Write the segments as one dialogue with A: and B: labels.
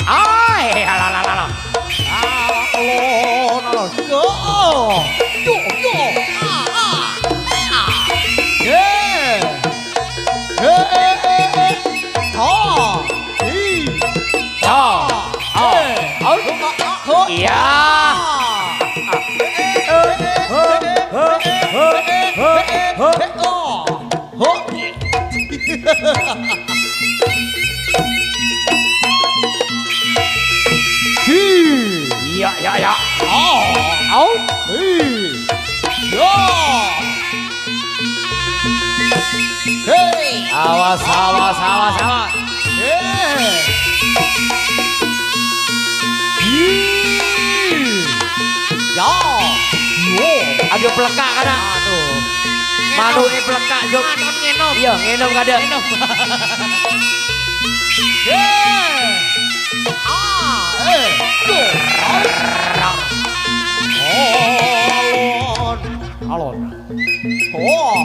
A: Ai, ala ala ala.
B: Alon, yo, yo, yo, yeah,
A: Iya. Iya, ya, ya. Au.
B: Hey,
A: Awas, awas, awas, awas.
B: ya, yo,
A: Aduh pelekak kana.
B: aduh,
A: Manuke pelekak juk.
B: ngenom,
A: Iya, ngenom kada.
B: Alon, alon, oh,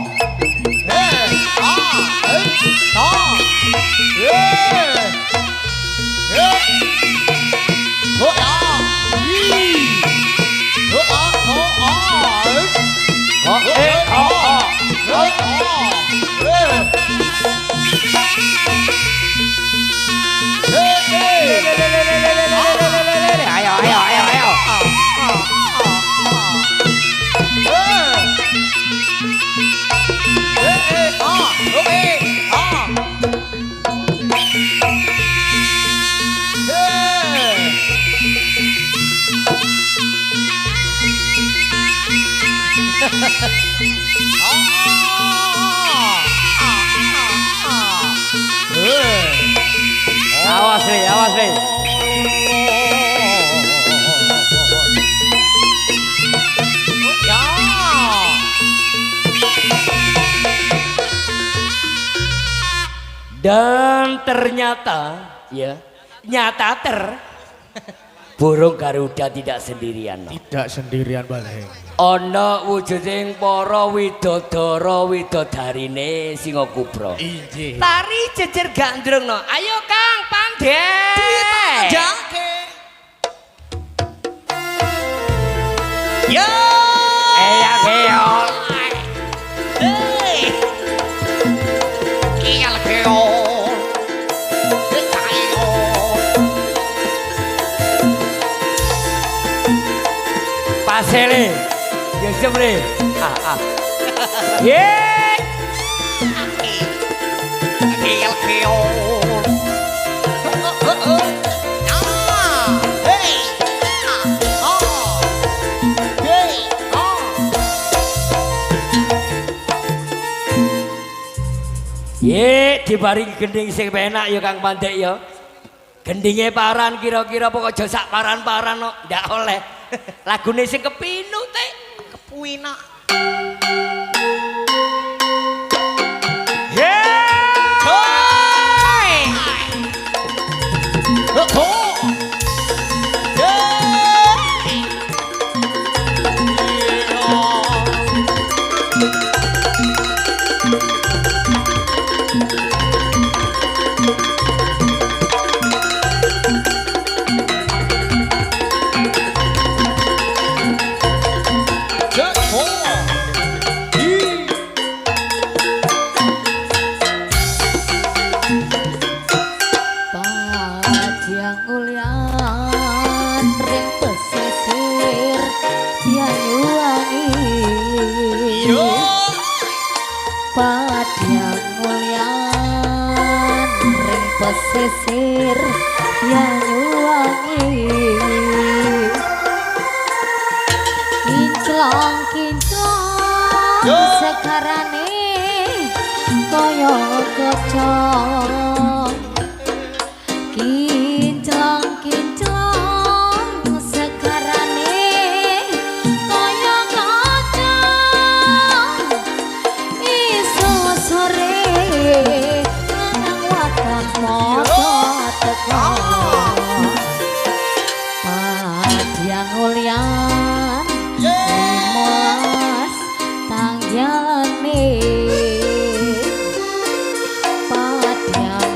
A: Ayo, ayo, ayo, ayo. Awas nih, awas nih. Dan ternyata, ya, nyata burung Garuda tidak sendirian.
B: Tidak sendirian balik.
A: Ana wujuding para widodara widodarine Singa Kubra.
B: Injih.
A: Tari jejer gandrungno. Ayo Kang Pandhe.
B: Yo.
A: Eya keol.
B: Kial keol.
A: Pasele. Gesem le. Ah. Ye.
B: Kial keol.
A: Ye, dibaringi gending sing penak ya Kang Pandhe ya. Gendinge paran kira-kira pokok aja sak paran-paran kok, ndak oleh. Lagune sing kepinu teh,
B: Kepuina.
A: Ye!
B: Hoi.
C: Pesisir yang nyuwangi kinclong sekarane kaya kecong kinclong sekarane kaya kecong iso sore nang watak moto teko Padyang ulyan limolas tanggalane Padyang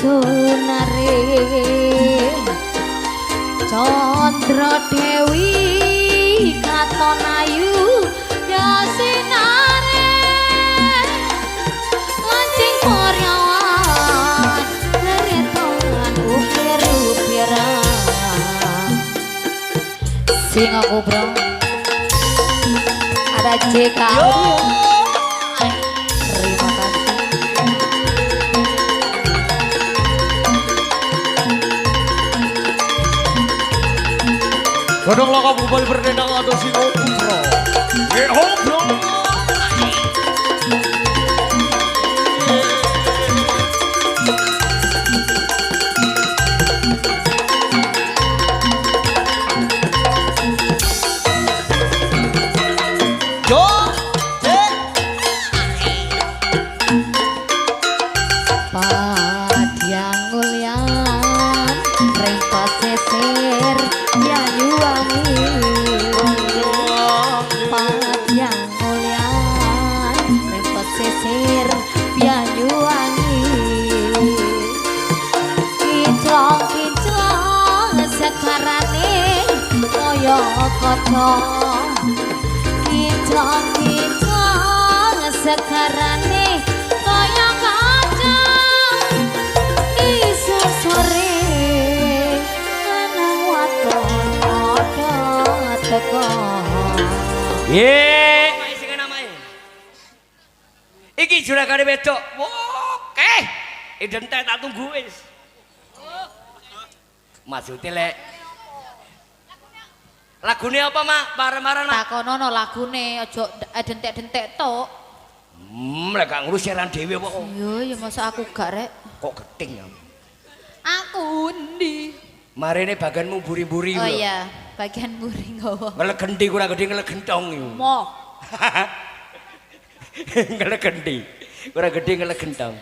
C: sunare Chandra Dewi katon ayu ya sinare lancing poryawan reretongan ukir-ukiran sing aku bro ada JK terima kasih
B: Godong lokap kembali berdendang atau singo bro. Bro.
C: Padyang ulyan ring pasisir Yanyuwangi Padyang ulyan ring pasisir Yanyuwangi Kinclong-kinclong sekarane kaya kaca Kinclong-kinclong sekarane kaya kaca iso sore ana waton padha teko
A: Ye, mae sing namae. Iki juragane wedok. Oke. Identik tak tunggu wis. Maksude lek lagune apa, Mak? Bareng-bareng.
C: takonono lagune aja dentek-dentek tok
A: Lek gak ngurus siaran dhewe kok.
C: iya ya masa aku gak rek
A: Kok geting ya.
C: aku ndi
A: Marene baganmu buri-buri
C: oh
A: lho.
C: iya bagian buring gowo
A: Ngelegendi kurang gede ngelegentong iku.
C: moh
A: Ngelegendi. Kurang gede ngelegentong.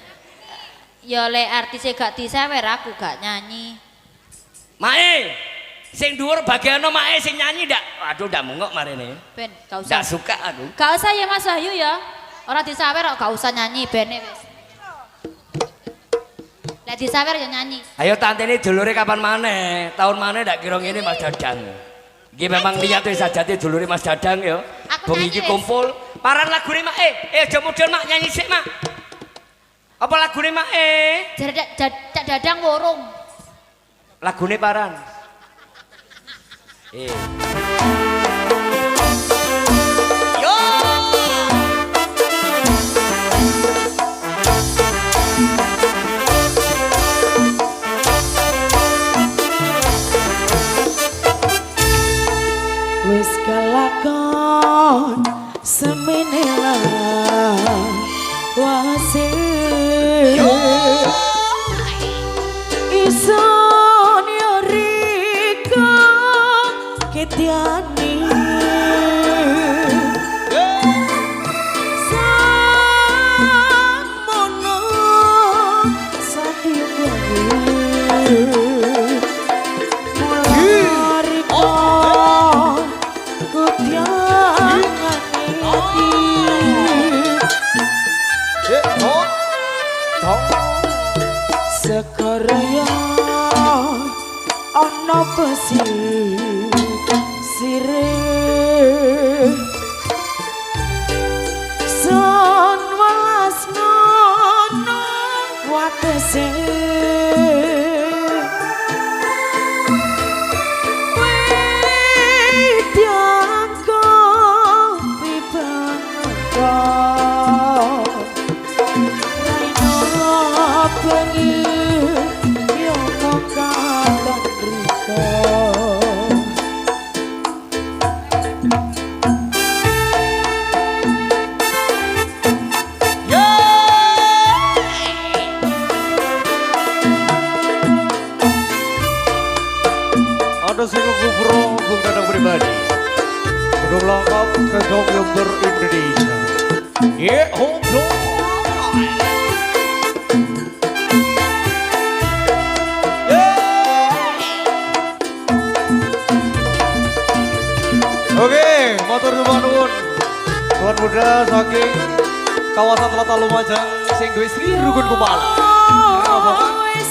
C: ya lek artise gak disewer aku gak nyanyi
A: Mae, sing dhuwur bagiano Mae sing nyanyi ndak? Waduh ndak mungok marene.
C: ben gak usah
A: Ndak suka aku.
C: gak usah ya Mas Wahyu ya ora disawer kok gak usah nyanyi bene wis lek disawer ya nyanyi
A: Ayo tantene dulure kapan maneh? Tahun maneh ndak kira ngene Mas Dadang. Iki memang niat wis sajate dulure Mas Dadang ya.
C: Aku
A: Bengi
C: nyanyi
A: iki
C: wis.
A: kumpul. Paran lagune Mak aja mudhun Mak nyanyi sik Mak. Apa lagune Mak
C: Cak Dadang worong
A: Lagune paran. Yo.
D: Wis kelakon semene lan wase ison yo riko ketiani samono sadio Sekaraya ana pesir sire son walas nono watese Widyangko pibangko bengi yo kok kadang riko
B: Ada singo bro, Bung Dadang pribadi. Godong lokap Gedong Yogyakarta Indonesia. Bro. Oke, motor nuwun. Tuan muda saking kawasan Kota Lumajang sing duwe Sri Rukun Kumala.
D: wis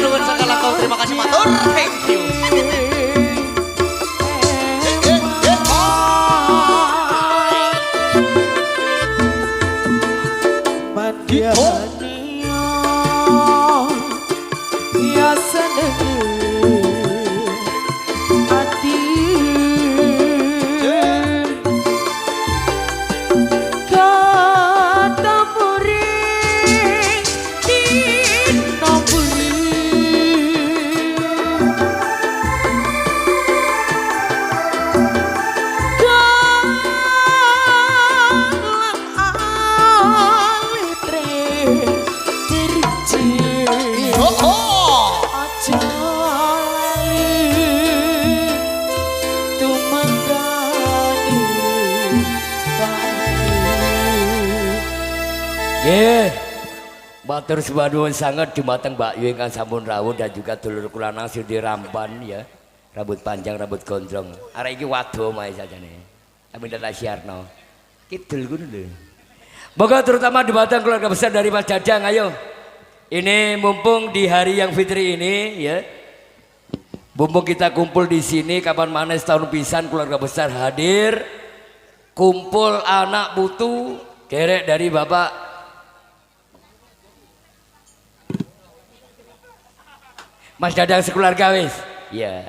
B: nuwun segala kau terima kasih matur. Thank you.
D: Ya seneng hati kata muring di nomburi galang alitre diriji
A: Nggih. Matur sembah nuwun sanget dumateng Mbak Yu ingkang sampun rawuh dan juga dulur kula nang sing rampan ya. Rambut panjang, rambut gondrong. Arek iki wado mae sajane. Aminta Tasyarno. Kidul ngono lho. Moga terutama dumateng keluarga besar dari Mas Dadang ayo. Ini mumpung di hari yang fitri ini ya. Mumpung kita kumpul di sini kapan mana setahun pisan keluarga besar hadir. Kumpul anak putu derek dari Bapak Mas Dadang sekeluarga wis. Iya.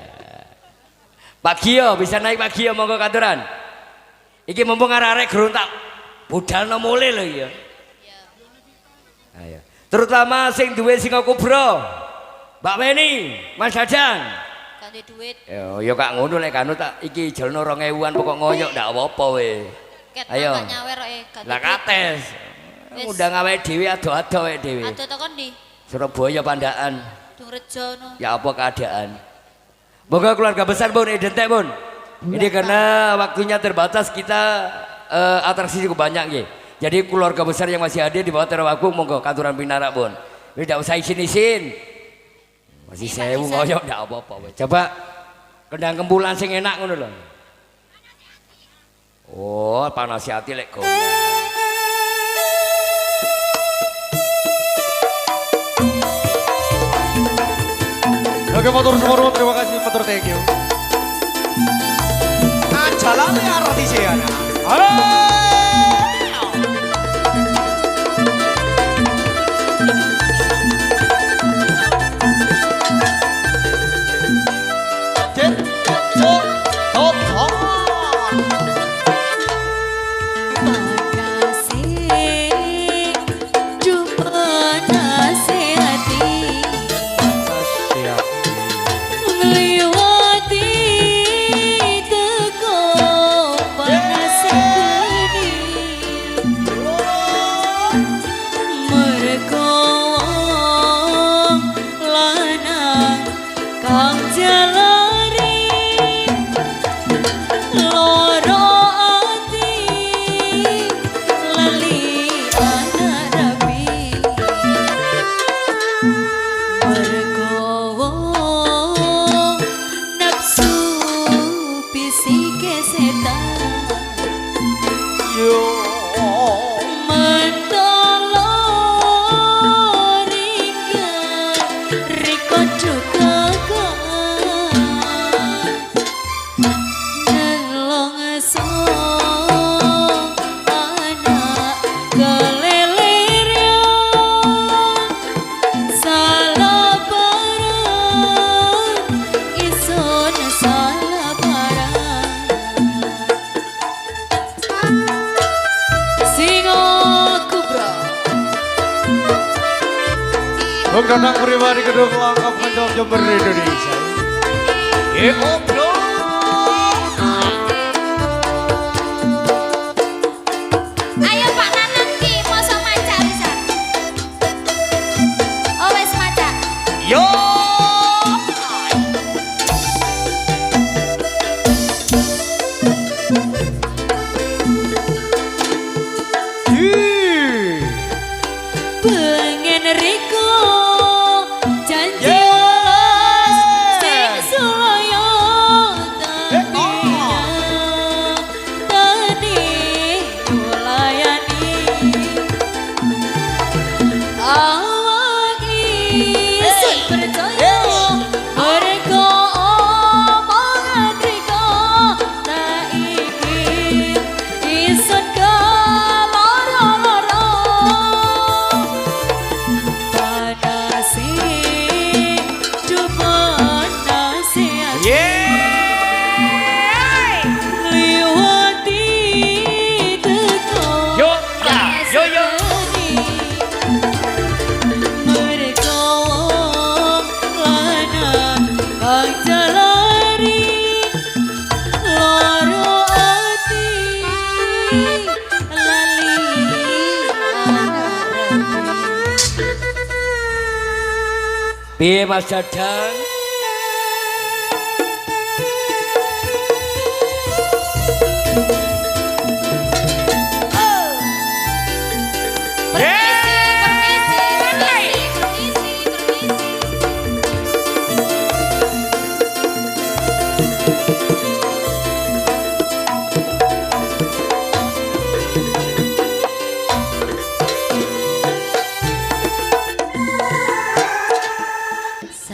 A: Pak Gio bisa naik Pak Gio monggo katuran. Iki mumpung arek-arek gerontak budalno mulih lho ya. Ayo. Terutama sing duwe singa kubro. Mbak Weni, Mas Dadang.
C: Ganti duit.
A: Ya kak ngono lek kanu tak iki jelno 2000-an pokok ngoyok ndak apa-apa we. Ayo.
C: Gak nyawer ganti.
A: Lah kates. Undang awake dhewe ado-ado awake dhewe.
C: Ado tekan ndi?
A: Surabaya Pandaan.
C: Durrejo no.
A: Ya apa keadaan? Moga keluarga besar Bun, identik Bun. Ini karena waktunya terbatas kita atraksi cukup banyak nggih. Jadi keluarga besar yang masih hadir di bawah Terawakung monggo katuran pinarak Bun. Tidak usah isin-isin. Masih sewu ngoyok ndak apa-apa weh. Coba kendang kempulan sing enak ngono lho. Oh, panasihati lek gombal.
B: Oke matur nuwun terima kasih matur thank you. Jalan artis ya. Datang pribadi gedung langkap menjawab Jember Indonesia. Bro.
C: Ayo Pak Nanang ki masa maca bisa. Oh wes maca.
B: Yo.
D: Pengen riko janji sing sulaya
A: Piye Mas Dadang?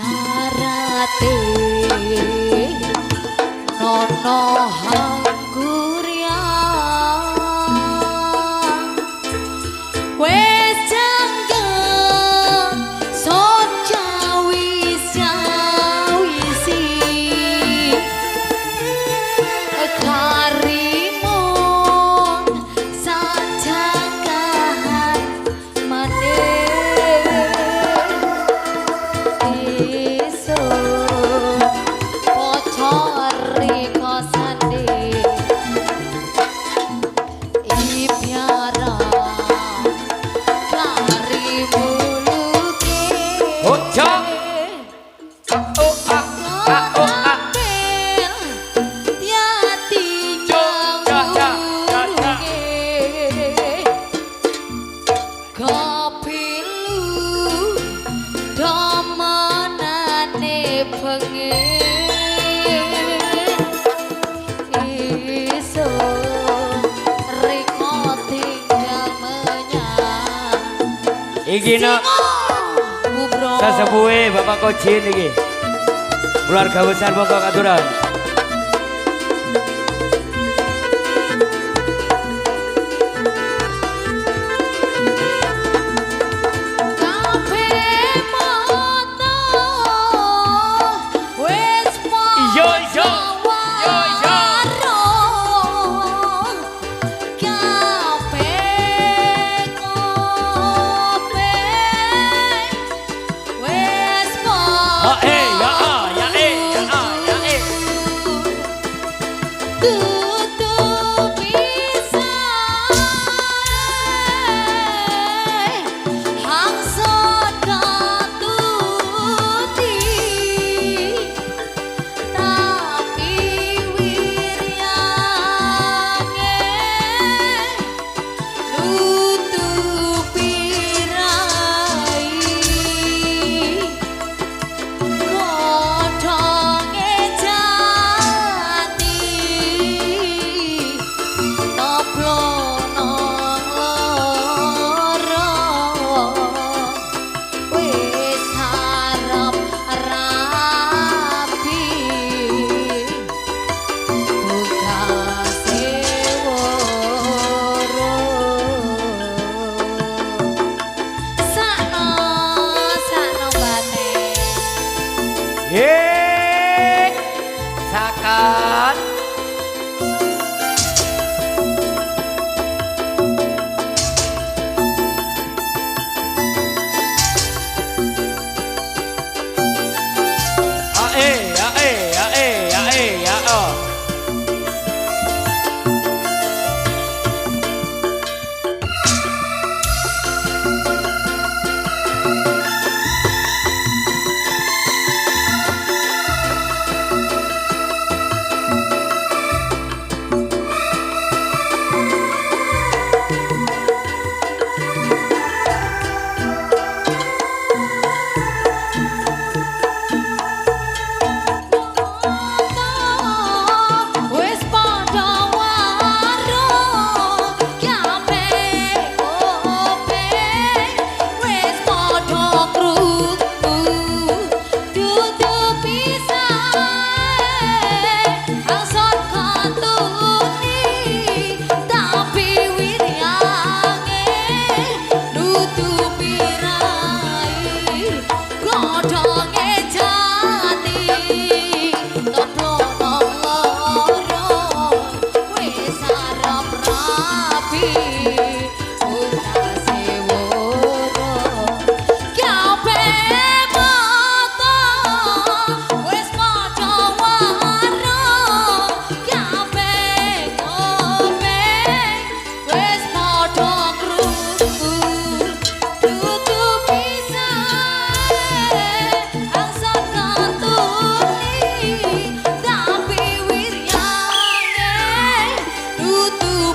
C: Sarate nono hangguriang wes janggeng son jawisi karimun sajanggahan maneh isun pocori kosande ipiara kari muluke
A: Ojo. Oh ah ah oh ah.
C: Yati jangurunge kapilu damanane pengen iso riko tinggal menyang
A: Iki no
C: Kubro
A: sesepuhe Bapak Kojin iki. Keluarga besar monggo katuran.
C: kabeh mata wis
A: Yo, yo. Yo, yo.
C: Wes
A: Ha eh ya ah ya eh ya ah ya eh.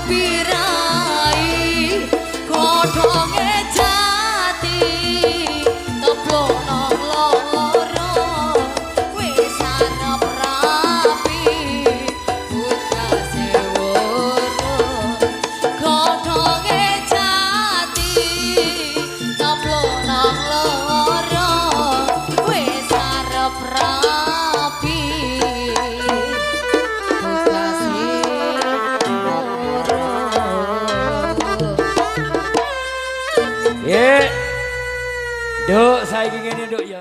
C: pirai godhonge jati teplok nang loro wis arep rapi utase woro godhonge jati teplok nang loro wis arep rapi utase
A: Ye. Duk saiki ngene nduk ya.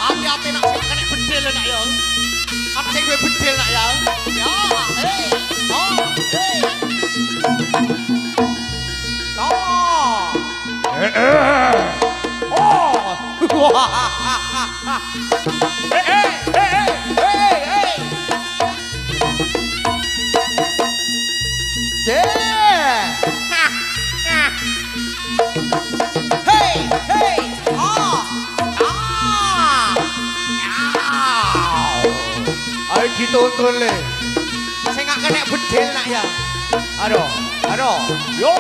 B: Hati-hati nak sing kena bedil nak ya. Apa sing kowe bedil nak ya? Ya, hei. Oh, hei. Oh. Wah. Hey. Yeah. Hey. Ayo dituntun le. Saya nggak kena bedil nak ya. Aduh. Yo.